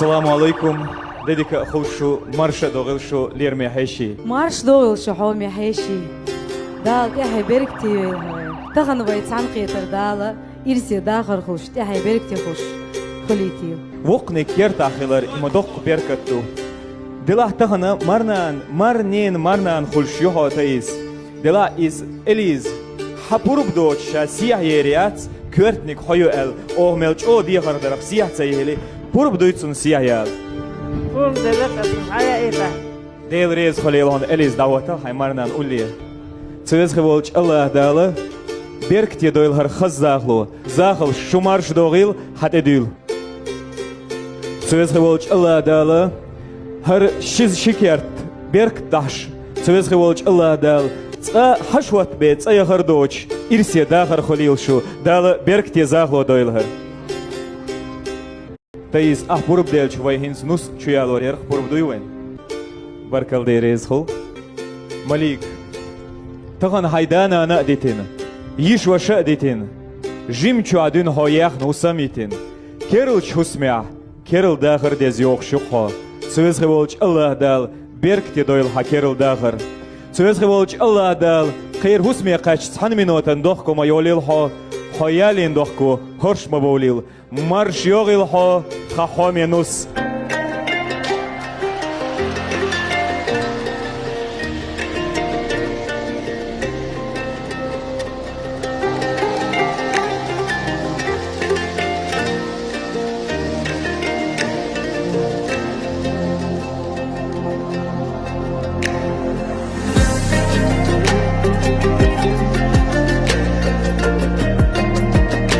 Assalamu alaikum. Dedika khulshu marsha dogilshu lirmi haishi. Marş doğulşu homi heşi. Dal yahay berikti. Tağını bayt sanqiyatır dala. İrsi dağır xuş. Yahay berikti xuş. Xuliti. Woknik yertahilar imadok berkattu. Dilah tağını marnan khulshu hatayız. Dilah iz eliz. Hapurub doçşa siyah yeriyat. Kürtnik hoyu el. Oh melç o diye qardaraq siyah sayheli. Purub doytsun siyah yal. Purub devletsin haya ita. Del rez xolelon eliz davata haymarnan ulliye. Söz xevolç Allah dağlı. Berkti doyl har xazzaqlu. Zaqıl şumarş doğil hat edül. Söz xevolç Allah dağlı. Har şiz şikert berk daş. Söz xevolç Allah dağlı. Haşvat bet ayağır doç. İrsiye dağır xolil şu. Dağlı berkti zaqlu doyl har. Tayis purub delç vayhins nus çuyalor yer purub duywen. Barkal derez xol. Malik. Tağın haydana ana detin. Yiş vaşa detin. Jim çuadün hoyaq nusamitin. Keril çusmya. Keril dağır dez yok şuqa. Söz xevolç Allah dal. Berkti doyl ha keril dağır. Söz xevolç Allah dal. Qeyr husmya qaç san minutan doqko mayolil ha. Hayalin doqko horş mabolil. Marş yoğil ha. Xaxomenus.